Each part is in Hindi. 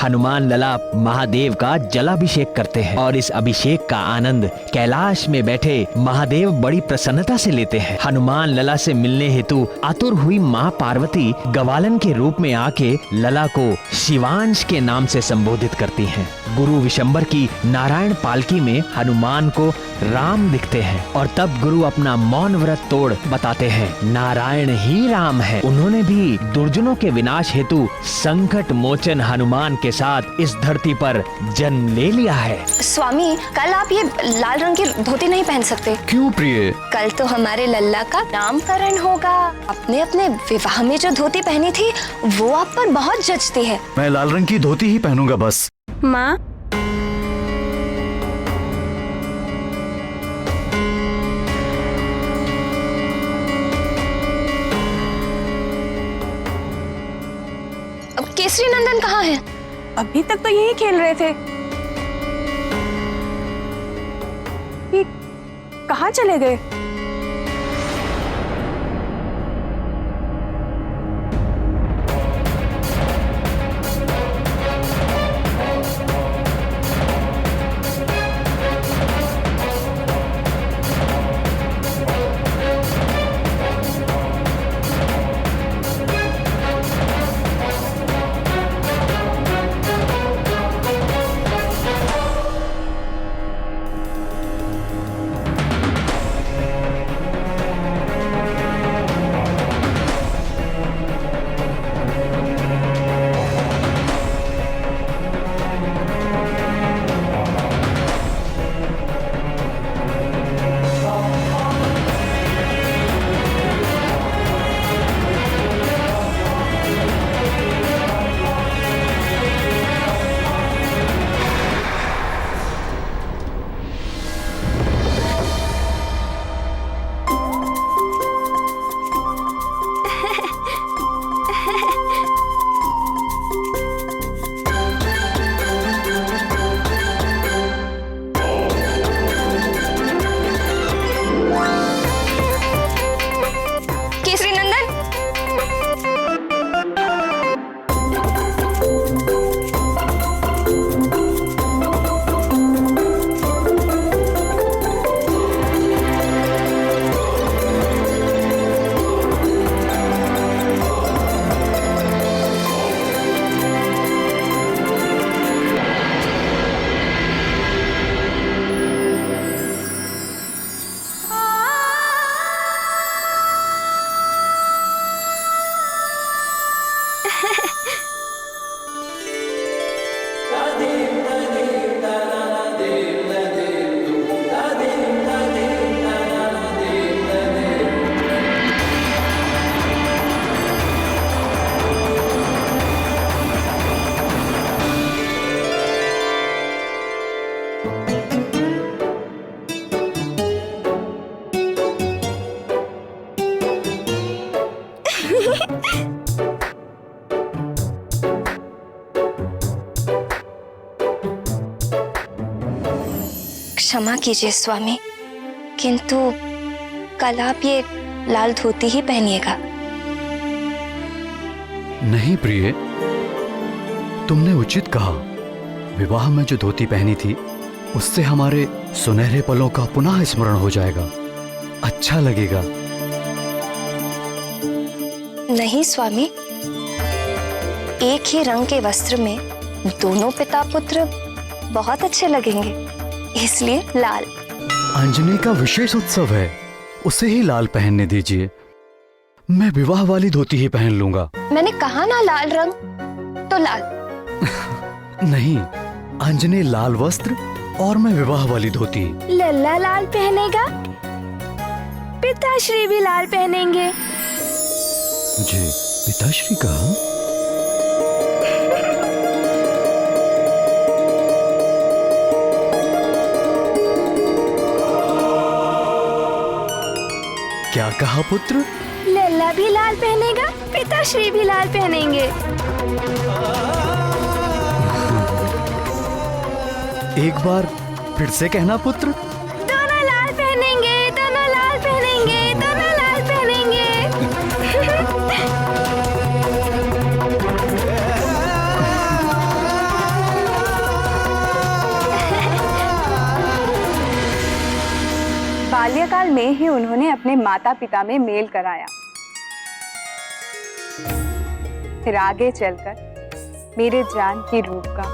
हनुमान लला महादेव का जलाभिषेक करते हैं और इस अभिषेक का आनंद कैलाश में बैठे महादेव बड़ी प्रसन्नता से लेते हैं। हनुमान लला से मिलने हेतु आतुर हुई माँ पार्वती गवालन के रूप में आके लला को शिवांश के नाम से संबोधित करती हैं। गुरु विशंबर की नारायण पालकी में हनुमान को राम दिखते हैं और तब गुरु अपना मौन व्रत तोड़ बताते हैं नारायण ही राम है। उन्होंने भी दुर्जनों के विनाश हेतु संकट मोचन हनुमान के साथ इस धरती पर जन्म ले लिया है। स्वामी, कल आप ये लाल रंग की धोती नहीं पहन सकते। क्यों प्रिय? कल तो हमारे लल्ला का नामकरण होगा। अपने अपने विवाह में जो धोती पहनी थी वो आप पर बहुत जचती है। मैं लाल रंग की धोती ही पहनूंगा बस। माँ, अब केसरी नंदन कहाँ है? अभी तक तो यही खेल रहे थे। ये कहाँ चले गए? क्षमा कीजिए स्वामी, किंतु कल आप ये लाल धोती ही पहनिएगा। नहीं प्रिय, तुमने उचित कहा। विवाह में जो धोती पहनी थी उससे हमारे सुनहरे पलों का पुनः स्मरण हो जाएगा, अच्छा लगेगा। नहीं स्वामी, एक ही रंग के वस्त्र में दोनों पिता पुत्र बहुत अच्छे लगेंगे, इसलिए लाल। अंजनी का विशेष उत्सव है, उसे ही लाल पहनने दीजिए। मैं विवाह वाली धोती ही पहन लूंगा। मैंने कहा ना लाल रंग, तो लाल। नहीं, अंजनी लाल वस्त्र और मैं विवाह वाली धोती। लल्ला लाल पहनेगा, पिताश्री भी लाल पहनेंगे। मुझे पिताश्री कहा? क्या कहा पुत्र? लल्ला भी लाल पहनेगा, पिताश्री भी लाल पहनेंगे। एक बार फिर से कहना पुत्र। दोनों लाल पहनेंगे, दोनों लाल पहनेंगे, दोनों लाल पहनेंगे। पल में ही उन्होंने अपने माता पिता में मेल कराया। फिर आगे चलकर मेरे जानकी रूप का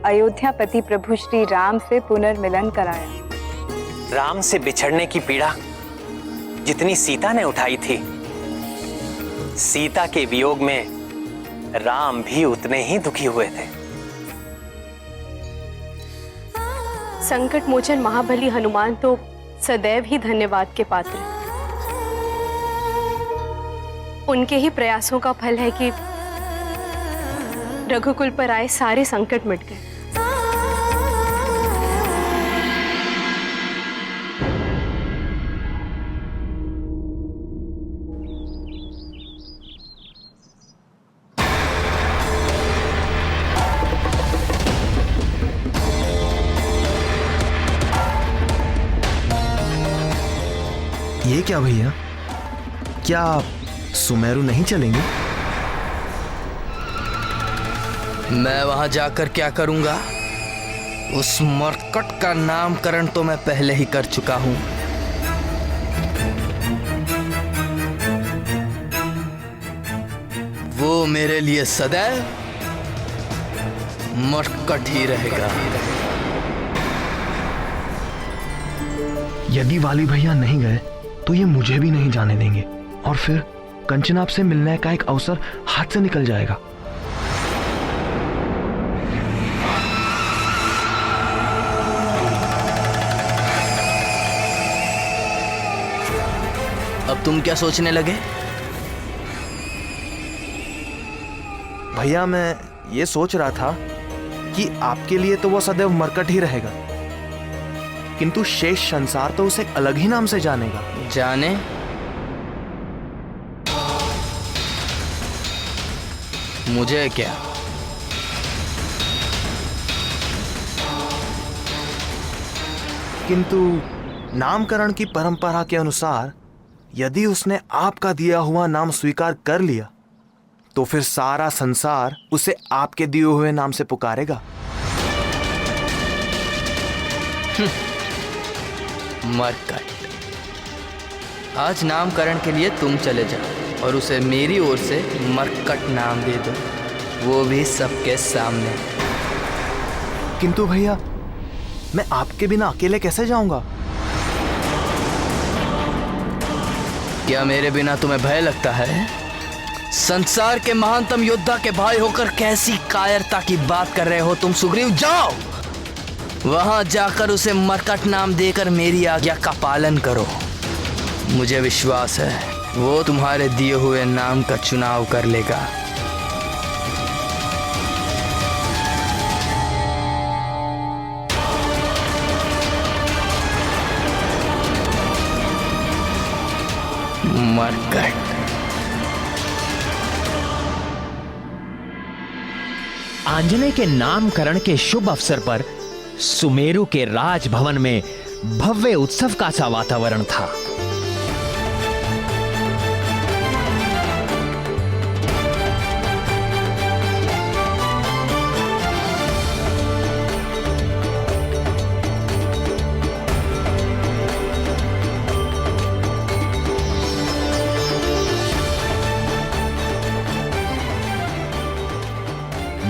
अयोध्यापति प्रभु श्री राम से पुनर्मिलन कराया। राम से बिछड़ने की पीड़ा जितनी सीता ने उठाई थी, सीता के वियोग में राम भी उतने ही दुखी हुए थे। संकट मोचन महाबली हनुमान तो सदैव ही धन्यवाद के पात्र हैं। उनके ही प्रयासों का फल है कि रघुकुल पर आए सारे संकट मिट गए। ये क्या भैया, क्या आप सुमेरु नहीं चलेंगे? मैं वहां जाकर क्या करूंगा? उस मरकट का नामकरण तो मैं पहले ही कर चुका हूं। वो मेरे लिए सदैव मरकट ही रहेगा। यदि वाली भैया नहीं गए तो ये मुझे भी नहीं जाने देंगे और फिर कंचना से मिलने का एक अवसर हाथ से निकल जाएगा। अब तुम क्या सोचने लगे? भैया मैं ये सोच रहा था कि आपके लिए तो वो सदैव मरकट ही रहेगा, किंतु शेष संसार तो उसे अलग ही नाम से जानेगा। जाने? मुझे क्या? किंतु नामकरण की परंपरा के अनुसार यदि उसने आपका दिया हुआ नाम स्वीकार कर लिया तो फिर सारा संसार उसे आपके दिए हुए नाम से पुकारेगा। मरकट, आज नामकरण के लिए तुम चले जाओ और उसे मेरी ओर से मरकट नाम दे दो, वो भी सबके सामने। किंतु भैया मैं आपके बिना अकेले कैसे जाऊंगा? क्या मेरे बिना तुम्हें भय लगता है? संसार के महानतम योद्धा के भाई होकर कैसी कायरता की बात कर रहे हो तुम सुग्रीव? जाओ वहां जाकर उसे मरकट नाम देकर मेरी आज्ञा का पालन करो। मुझे विश्वास है वो तुम्हारे दिए हुए नाम का चुनाव कर लेगा। मरकट। आंजनेय के नामकरण के शुभ अवसर पर सुमेरु के राजभवन में भव्य उत्सव का सा वातावरण था।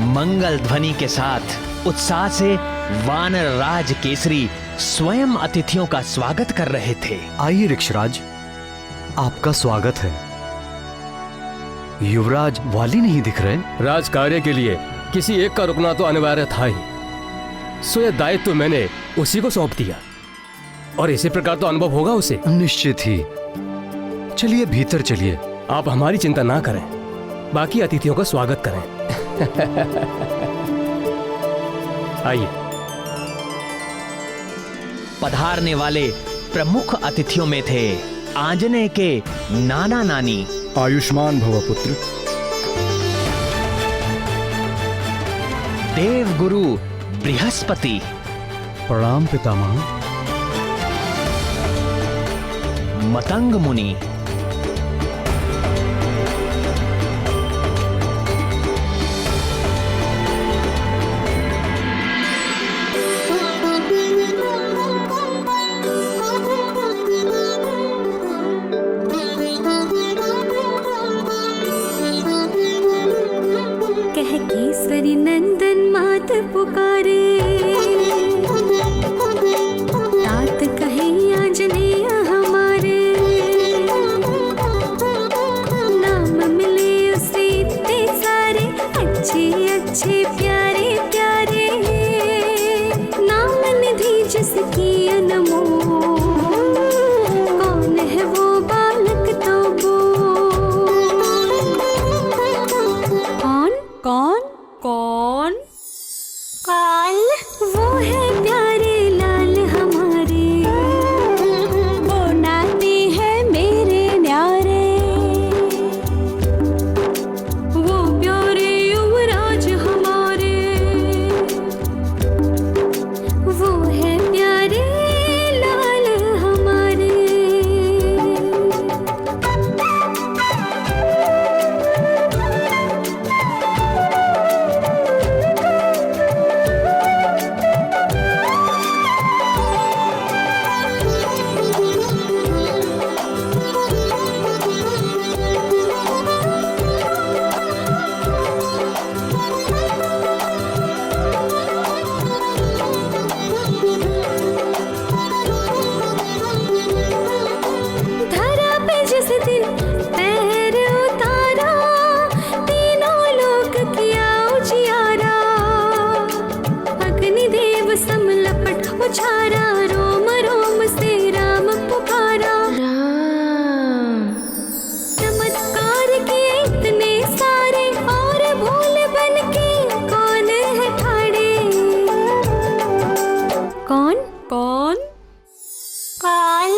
मंगल ध्वनि के साथ उत्साह से वानर राज केसरी स्वयं अतिथियों का स्वागत कर रहे थे। आइए ऋक्षराज, आपका स्वागत है। युवराज वाली नहीं दिख रहे। राज कार्य के लिए किसी एक का रुकना तो अनिवार्य था ही, सो यह दायित्व मैंने उसी को सौंप दिया और इसी प्रकार तो अनुभव होगा उसे। निश्चित ही। चलिए भीतर चलिए। आप हमारी चिंता ना करें, बाकी अतिथियों का स्वागत करें। आइए। पधारने वाले प्रमुख अतिथियों में थे आंजनेय के नाना नानी आयुष्मान भव पुत्र, देवगुरु बृहस्पति, प्रणाम पितामह, मतंग मुनि, कह केसरी नंदन मात पुकारे, तात कहे आंजनेय हमारे, नाम मिले उसे इतने सारे, अच्छे अच्छे प्यारे प्यारे, नाम निधि जिसकी अनमोल, कौन है वो बालक तो बोल। कौन कौन कौन कौन? वो है प्यारे लाल हमारे, वो नाते हैं मेरे न्यारे, वो प्यारे युवराज हमारे, वो है प्यारे लाल हमारे। धरा पे जिस दिन पैर उतारा, तीनों लोक किया उजियारा, अग्निदेव समलपट उछारा, रोम रोम से राम पुकारा। चमत्कार किए इतने सारे, और भूल बन के कौन है ठाड़े? कौन कौन कौन?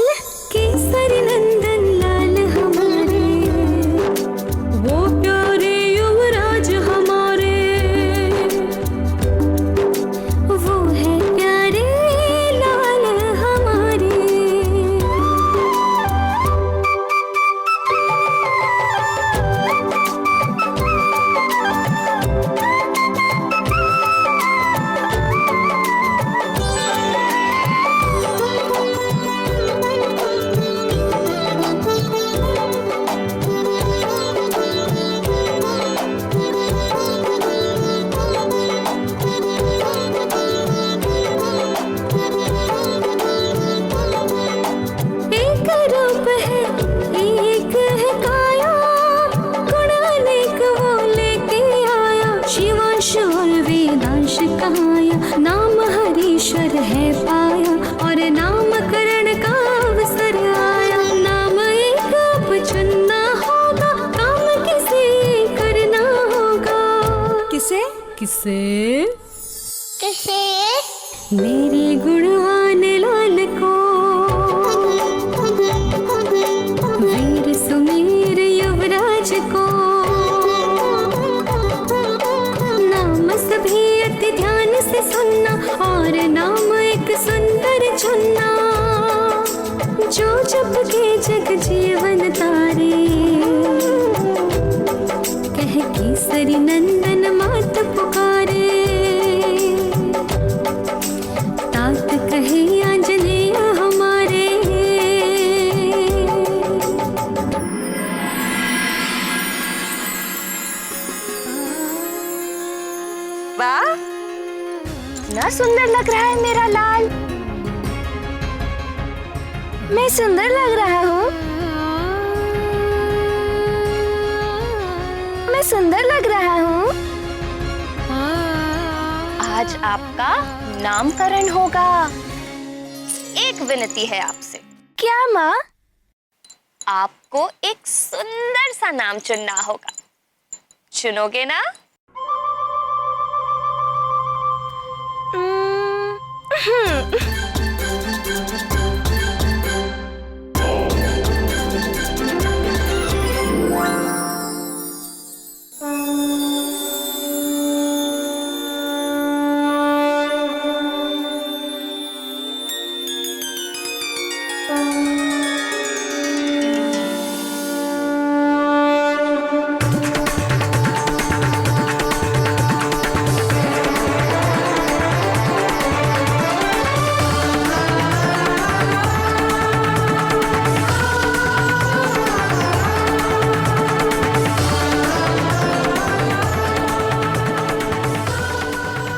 केसरी नंदन लाल हमारे, वो प्यारे युवराज हमारे, वो है प्यारे लाल हमारे। एक रूप है एक है काया, गुण अनेक वो लेके आया, शिवांश और वेदांश कहाया, नाम हरीश्वर है पाया, और नामकरण का अवसर आया, नाम एक अब चुनना होगा, काम किसे करना होगा। किसे किसे किसे? मेरे गुणवान लाल को, वीर सुमेर युवराज को, नाम सभी अति ध्यान से सुनना, और नाम एक सुंदर चुनना, जो जप के जग जीवन तारे, कह केसरी नंदन मात पुकारे, तात कहे आंजनेय हमारे। वाह, कितना सुंदर लग रहा है मेरा लाल। मैं सुंदर लग रहा हूँ, मैं सुंदर लग रहा हूँ। आज आपका नामकरण होगा। एक विनती है आपसे। क्या माँ? आपको एक सुंदर सा नाम चुनना होगा, चुनोगे ना?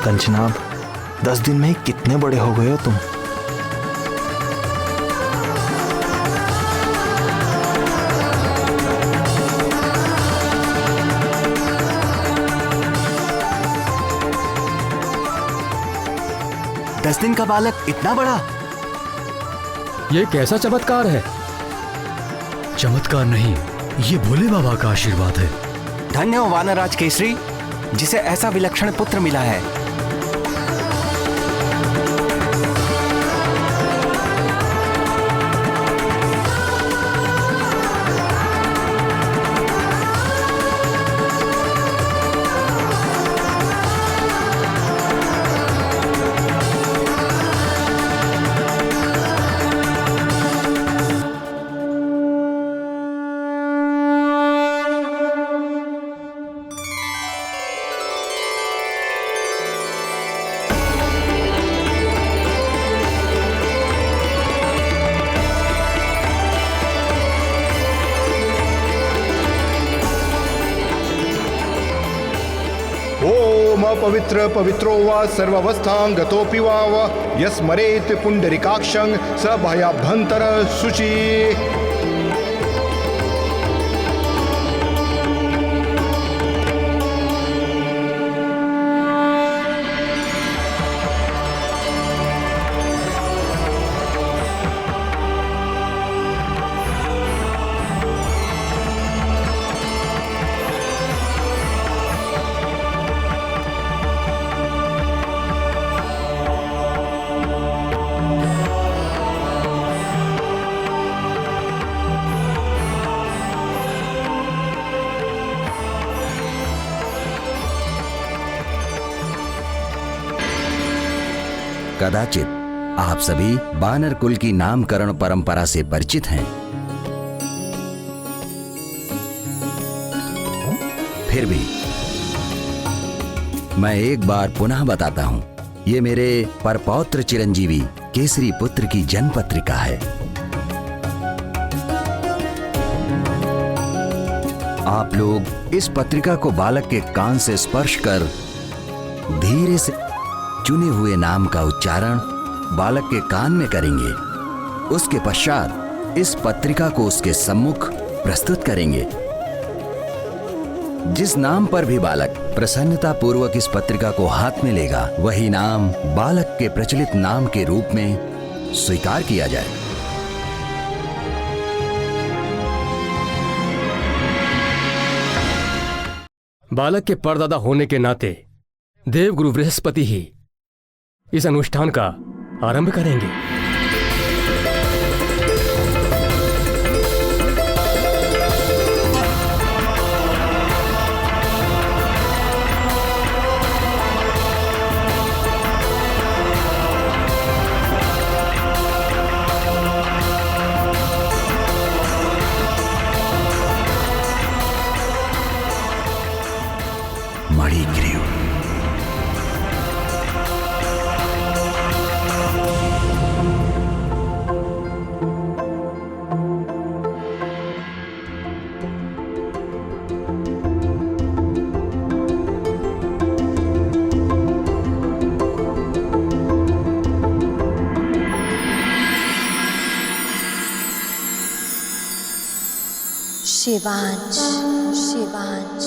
कंचनाब, 10 दिन में ही कितने बड़े हो गए हो तुम। दस दिन का बालक इतना बड़ा? ये कैसा चमत्कार है? चमत्कार नहीं, ये भोले बाबा का आशीर्वाद है। धन्य हो वानरराज केसरी, जिसे ऐसा विलक्षण पुत्र मिला है। पवित्र पवित्रो वा सर्वावस्थां गतोऽपि वा यस्मरेत् पुंडरीकाक्षं स भयाभ्यंतर शुचि। कदाचित आप सभी बानर कुल की नामकरण परंपरा से परिचित हैं। फिर भी मैं एक बार पुनः बताता हूं, ये मेरे परपौत्र चिरंजीवी केसरी पुत्र की जन्म पत्रिका है। आप लोग इस पत्रिका को बालक के कान से स्पर्श कर धीरे से चुने हुए नाम का उच्चारण बालक के कान में करेंगे। उसके पश्चात इस पत्रिका को उसके सम्मुख प्रस्तुत करेंगे। जिस नाम पर भी बालक प्रसन्नता पूर्वक इस पत्रिका को हाथ में लेगा, वही नाम बालक के प्रचलित नाम के रूप में स्वीकार किया जाए। बालक के परदादा होने के नाते देवगुरु बृहस्पति ही इस अनुष्ठान का आरंभ करेंगे। मणिग्रीव शिवांश, शिवांश,